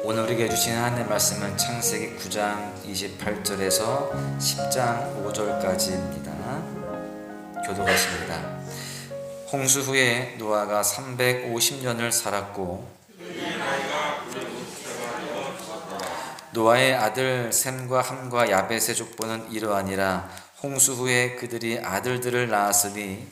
오늘 우리에게 주신 하나님의 말씀은 창세기 9장 28절에서 10장 5절까지입니다. 교도가십니다. 홍수 후에 노아가 350년을 살았고 노아의 아들 셈과 함과 야벳의 족보는 이러하니라. 홍수 후에 그들이 아들들을 낳았으니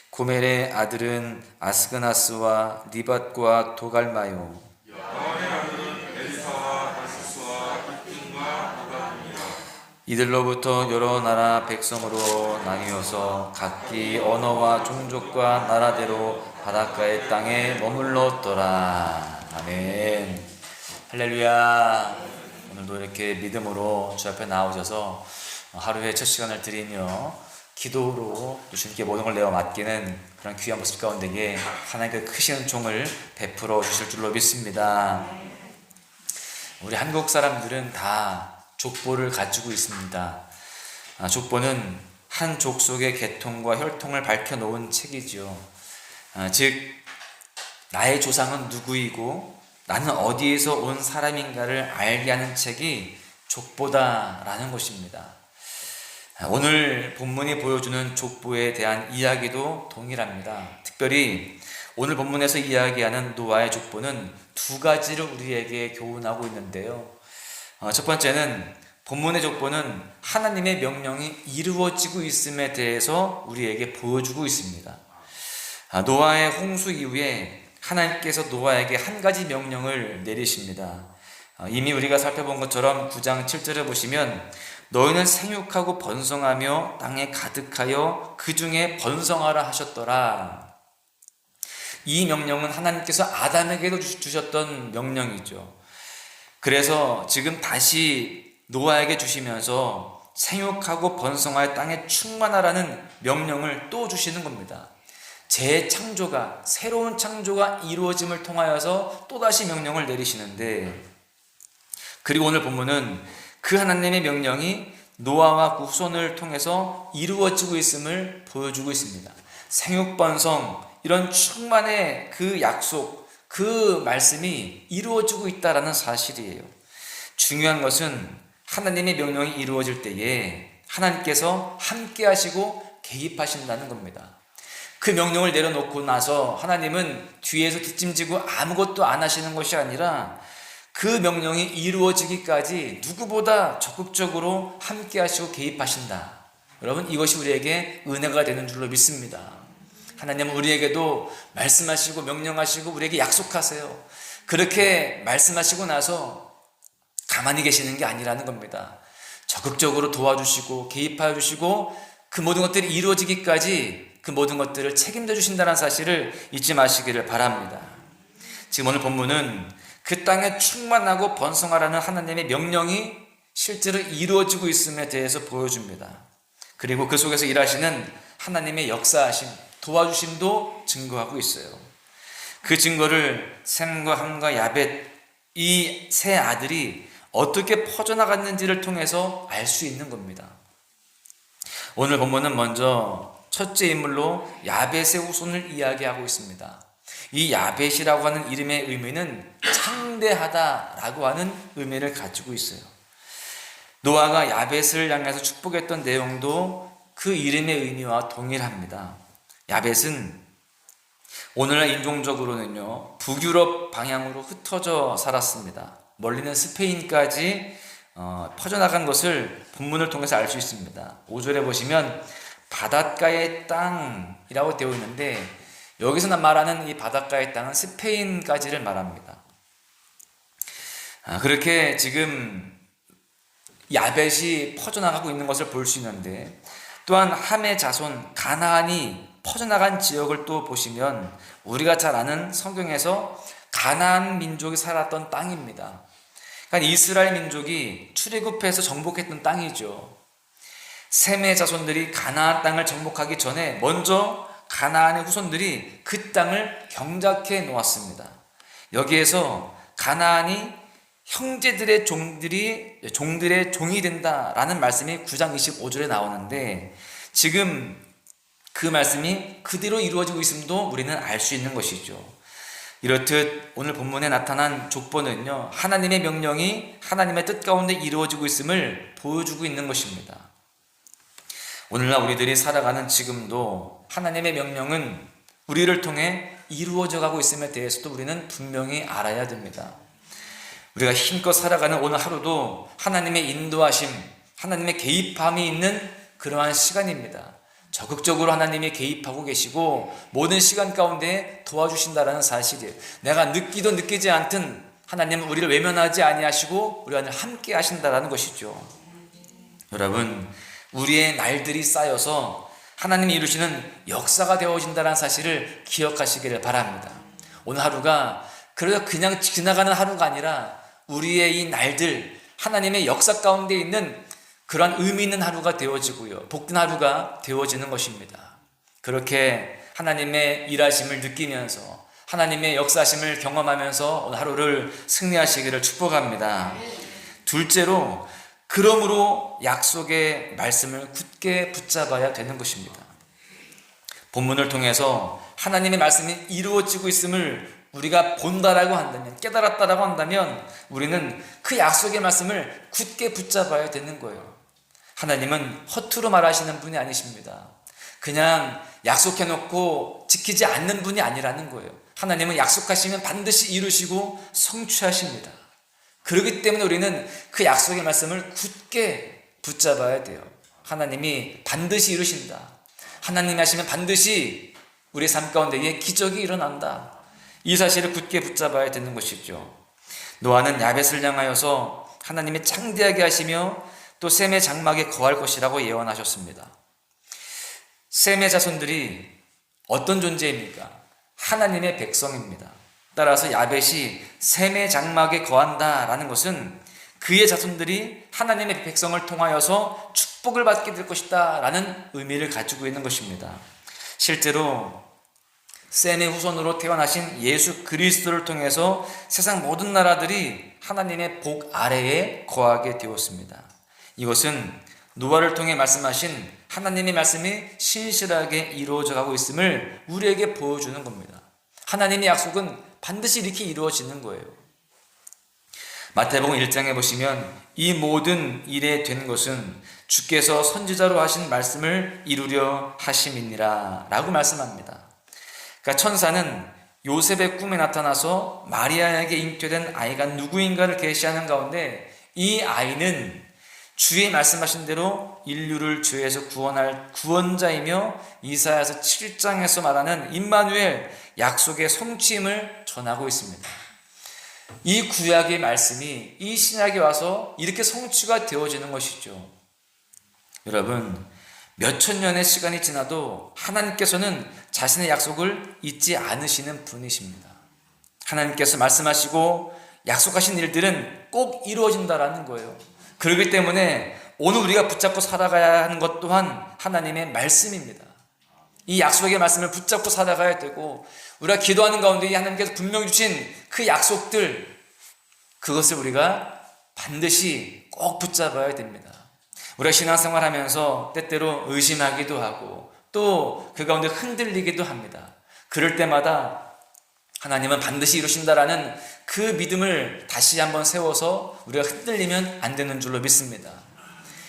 고멜의 아들은 아스그나스와 리밧과 도갈마요. 이들로부터 여러 나라 백성으로 나뉘어서 각기 언어와 종족과 나라대로 바닷가의 땅에 머물렀더라. 아멘. 할렐루야. 오늘도 이렇게 믿음으로 주 앞에 나오셔서 하루의 첫 시간을 드리며 기도로 주님께 모든 걸 내어 맡기는 그런 귀한 모습 가운데에 하나님께 크신 은총을 베풀어 주실 줄로 믿습니다. 우리 한국 사람들은 다 족보를 가지고 있습니다. 족보는 한 족속의 계통과 혈통을 밝혀놓은 책이죠. 즉 나의 조상은 누구이고 나는 어디에서 온 사람인가를 알게 하는 책이 족보다라는 것입니다. 오늘 본문이 보여주는 족보에 대한 이야기도 동일합니다. 특별히 오늘 본문에서 이야기하는 노아의 족보는 두 가지를 우리에게 교훈하고 있는데요. 첫 번째는 본문의 족보는 하나님의 명령이 이루어지고 있음에 대해서 우리에게 보여주고 있습니다. 노아의 홍수 이후에 하나님께서 노아에게 한 가지 명령을 내리십니다. 이미 우리가 살펴본 것처럼 9장 7절을 보시면 너희는 생육하고 번성하며 땅에 가득하여 그 중에 번성하라 하셨더라. 이 명령은 하나님께서 아담에게도 주셨던 명령이죠. 그래서 지금 다시 노아에게 주시면서 생육하고 번성하여 땅에 충만하라는 명령을 또 주시는 겁니다. 재창조가, 새로운 창조가 이루어짐을 통하여서 또다시 명령을 내리시는데, 그리고 오늘 본문은 그 하나님의 명령이 노아와 그 후손을 통해서 이루어지고 있음을 보여주고 있습니다. 생육번성, 이런 충만의 그 약속, 그 말씀이 이루어지고 있다는 사실이에요. 중요한 것은 하나님의 명령이 이루어질 때에 하나님께서 함께 하시고 개입하신다는 겁니다. 그 명령을 내려놓고 나서 하나님은 뒤에서 뒷짐지고 아무것도 안 하시는 것이 아니라 그 명령이 이루어지기까지 누구보다 적극적으로 함께 하시고 개입하신다. 여러분, 이것이 우리에게 은혜가 되는 줄로 믿습니다. 하나님은 우리에게도 말씀하시고 명령하시고 우리에게 약속하세요. 그렇게 말씀하시고 나서 가만히 계시는 게 아니라는 겁니다. 적극적으로 도와주시고 개입하여 주시고 그 모든 것들이 이루어지기까지 그 모든 것들을 책임져 주신다는 사실을 잊지 마시기를 바랍니다. 지금 오늘 본문은 그 땅에 충만하고 번성하라는 하나님의 명령이 실제로 이루어지고 있음에 대해서 보여줍니다. 그리고 그 속에서 일하시는 하나님의 역사하심, 도와주심도 증거하고 있어요. 그 증거를 셈과 함과 야벳, 이 세 아들이 어떻게 퍼져나갔는지를 통해서 알 수 있는 겁니다. 오늘 본문은 먼저 첫째 인물로 야벳의 후손을 이야기하고 있습니다. 이 야벳이라고 하는 이름의 의미는 창대하다라고 하는 의미를 가지고 있어요. 노아가 야벳을 향해서 축복했던 내용도 그 이름의 의미와 동일합니다. 야벳은 오늘날 인종적으로는요, 북유럽 방향으로 흩어져 살았습니다. 멀리는 스페인까지 퍼져나간 것을 본문을 통해서 알 수 있습니다. 5절에 보시면 바닷가의 땅이라고 되어 있는데 여기서 말하는 이 바닷가의 땅은 스페인까지를 말합니다. 그렇게 지금 야벳이 퍼져나가고 있는 것을 볼 수 있는데, 또한 함의 자손 가나안이 퍼져나간 지역을 또 보시면 우리가 잘 아는 성경에서 가나안 민족이 살았던 땅입니다. 그러니까 이스라엘 민족이 출애굽해서 정복했던 땅이죠. 셈의 자손들이 가나안 땅을 정복하기 전에 먼저 가나안의 후손들이 그 땅을 경작해 놓았습니다. 여기에서 가나안이 형제들의 종들의 종이 된다라는 말씀이 9장 25절에 나오는데, 지금 그 말씀이 그대로 이루어지고 있음도 우리는 알 수 있는 것이죠. 이렇듯 오늘 본문에 나타난 족보는요, 하나님의 명령이 하나님의 뜻 가운데 이루어지고 있음을 보여주고 있는 것입니다. 오늘날 우리들이 살아가는 지금도 하나님의 명령은 우리를 통해 이루어져 가고 있음에 대해서도 우리는 분명히 알아야 됩니다. 우리가 힘껏 살아가는 오늘 하루도 하나님의 인도하심, 하나님의 개입함이 있는 그러한 시간입니다. 적극적으로 하나님이 개입하고 계시고 모든 시간 가운데 도와주신다라는 사실이에요. 내가 느끼도 느끼지 않든 하나님은 우리를 외면하지 아니하시고 우리와 함께 하신다라는 것이죠. 여러분, 우리의 날들이 쌓여서 하나님이 이루시는 역사가 되어진다는 사실을 기억하시기를 바랍니다. 오늘 하루가 그래서 그냥 지나가는 하루가 아니라 우리의 이 날들, 하나님의 역사 가운데 있는 그러한 의미 있는 하루가 되어지고요, 복된 하루가 되어지는 것입니다. 그렇게 하나님의 일하심을 느끼면서 하나님의 역사심을 경험하면서 오늘 하루를 승리하시기를 축복합니다. 둘째로, 그러므로 약속의 말씀을 굳게 붙잡아야 되는 것입니다. 본문을 통해서 하나님의 말씀이 이루어지고 있음을 우리가 본다라고 한다면, 깨달았다라고 한다면 우리는 그 약속의 말씀을 굳게 붙잡아야 되는 거예요. 하나님은 허투루 말하시는 분이 아니십니다. 그냥 약속해놓고 지키지 않는 분이 아니라는 거예요. 하나님은 약속하시면 반드시 이루시고 성취하십니다. 그렇기 때문에 우리는 그 약속의 말씀을 굳게 붙잡아야 돼요. 하나님이 반드시 이루신다. 하나님이 하시면 반드시 우리 삶 가운데에 기적이 일어난다. 이 사실을 굳게 붙잡아야 되는 것이죠. 노아는 야벳을 향하여서 하나님이 창대하게 하시며 또 셈의 장막에 거할 것이라고 예언하셨습니다. 셈의 자손들이 어떤 존재입니까? 하나님의 백성입니다. 따라서 야벳이 셈의 장막에 거한다라는 것은 그의 자손들이 하나님의 백성을 통하여서 축복을 받게 될 것이다 라는 의미를 가지고 있는 것입니다. 실제로 셈의 후손으로 태어나신 예수 그리스도를 통해서 세상 모든 나라들이 하나님의 복 아래에 거하게 되었습니다. 이것은 노아를 통해 말씀하신 하나님의 말씀이 신실하게 이루어져 가고 있음을 우리에게 보여주는 겁니다. 하나님의 약속은 반드시 이렇게 이루어지는 거예요. 마태복음 1장에 보시면 이 모든 일에 된 것은 주께서 선지자로 하신 말씀을 이루려 하심이니라 라고 말씀합니다. 그러니까 천사는 요셉의 꿈에 나타나서 마리아에게 잉태된 아이가 누구인가를 계시하는 가운데 이 아이는 주의 말씀하신 대로 인류를 죄에서 구원할 구원자이며 이사야서 7장에서 말하는 임마누엘 약속의 성취임을 전하고 있습니다. 이 구약의 말씀이 이 신약에 와서 이렇게 성취가 되어지는 것이죠. 여러분, 몇천 년의 시간이 지나도 하나님께서는 자신의 약속을 잊지 않으시는 분이십니다. 하나님께서 말씀하시고 약속하신 일들은 꼭 이루어진다라는 거예요. 그렇기 때문에 오늘 우리가 붙잡고 살아가야 하는 것 또한 하나님의 말씀입니다. 이 약속의 말씀을 붙잡고 살아가야 되고, 우리가 기도하는 가운데 하나님께서 분명히 주신 그 약속들, 그것을 우리가 반드시 꼭 붙잡아야 됩니다. 우리가 신앙생활 하면서 때때로 의심하기도 하고 또 그 가운데 흔들리기도 합니다. 그럴 때마다 하나님은 반드시 이루신다라는 그 믿음을 다시 한번 세워서 우리가 흔들리면 안 되는 줄로 믿습니다.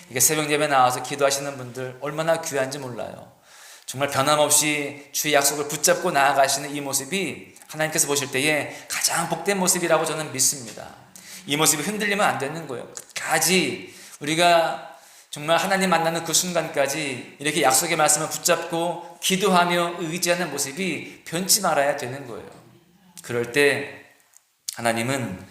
이게 새벽 예배 나와서 기도하시는 분들 얼마나 귀한지 몰라요. 정말 변함없이 주의 약속을 붙잡고 나아가시는 이 모습이 하나님께서 보실 때에 가장 복된 모습이라고 저는 믿습니다. 이 모습이 흔들리면 안 되는 거예요. 끝까지 우리가 정말 하나님 만나는 그 순간까지 이렇게 약속의 말씀을 붙잡고 기도하며 의지하는 모습이 변치 말아야 되는 거예요. 그럴 때 하나님은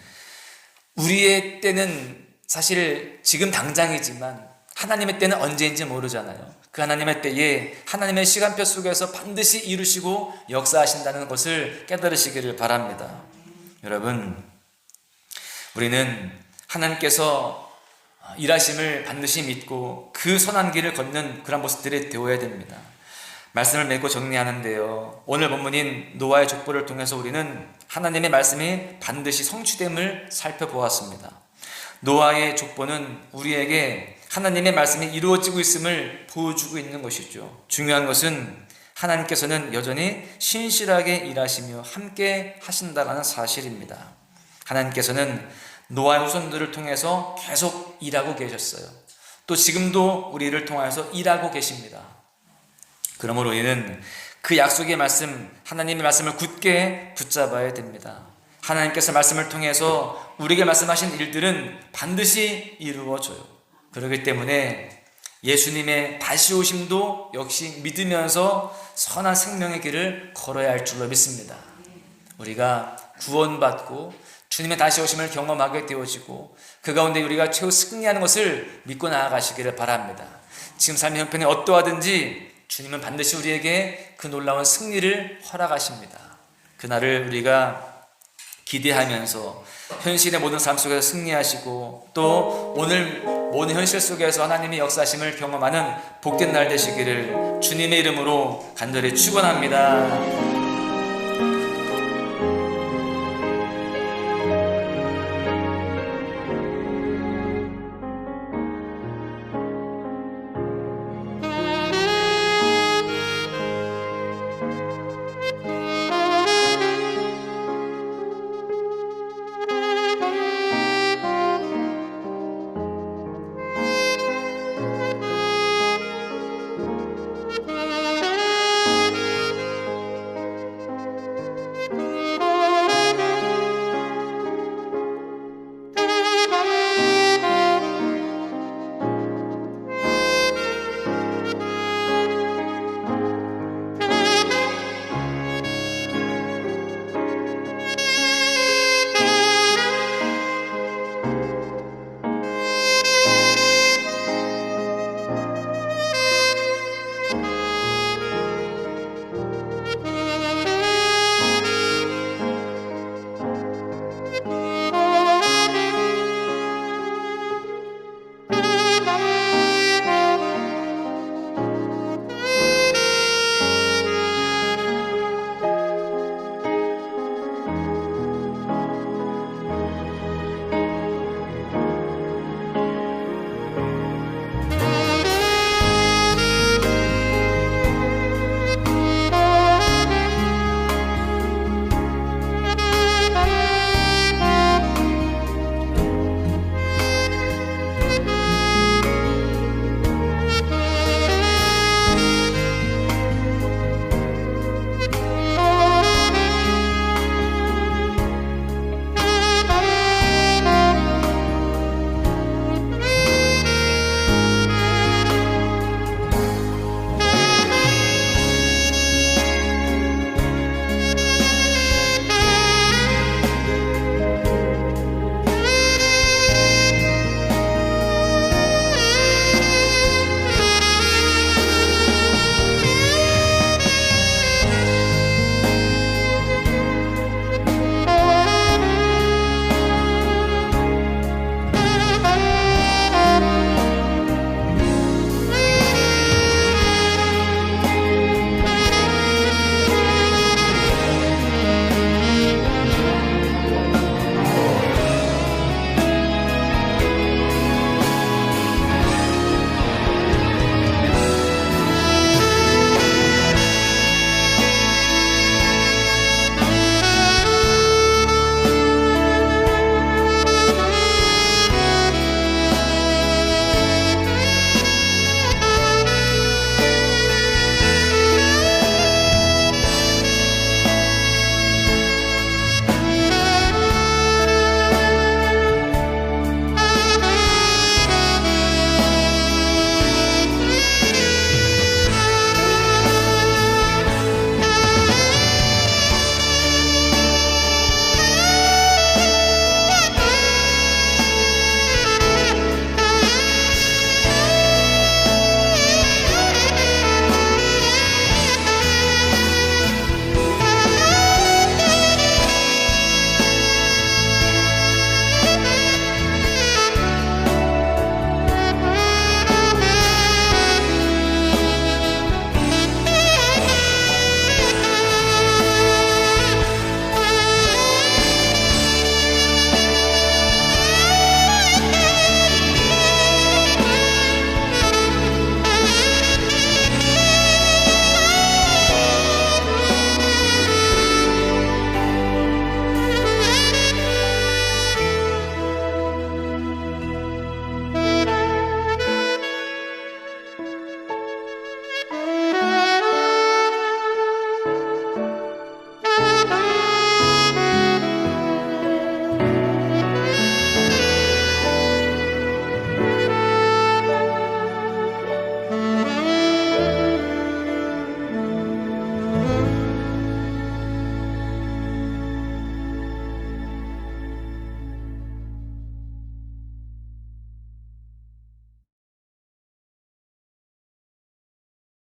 우리의 때는 사실 지금 당장이지만 하나님의 때는 언제인지 모르잖아요. 그 하나님의 때에 하나님의 시간표 속에서 반드시 이루시고 역사하신다는 것을 깨달으시기를 바랍니다. 여러분, 우리는 하나님께서 일하심을 반드시 믿고 그 선한 길을 걷는 그런 모습들이 되어야 됩니다. 말씀을 맺고 정리하는데요, 오늘 본문인 노아의 족보를 통해서 우리는 하나님의 말씀이 반드시 성취됨을 살펴보았습니다. 노아의 족보는 우리에게 하나님의 말씀이 이루어지고 있음을 보여주고 있는 것이죠. 중요한 것은 하나님께서는 여전히 신실하게 일하시며 함께 하신다는 사실입니다. 하나님께서는 노아의 후손들을 통해서 계속 일하고 계셨어요. 또 지금도 우리를 통하여서 일하고 계십니다. 그러므로 우리는 그 약속의 말씀, 하나님의 말씀을 굳게 붙잡아야 됩니다. 하나님께서 말씀을 통해서 우리에게 말씀하신 일들은 반드시 이루어져요. 그렇기 때문에 예수님의 다시 오심도 역시 믿으면서 선한 생명의 길을 걸어야 할 줄로 믿습니다. 우리가 구원받고 주님의 다시 오심을 경험하게 되어지고 그 가운데 우리가 최후 승리하는 것을 믿고 나아가시기를 바랍니다. 지금 삶의 형편이 어떠하든지 주님은 반드시 우리에게 그 놀라운 승리를 허락하십니다. 그날을 우리가 기대하면서 현실의 모든 삶 속에서 승리하시고 또 오늘 모든 현실 속에서 하나님의 역사심을 경험하는 복된 날 되시기를 주님의 이름으로 간절히 축원합니다.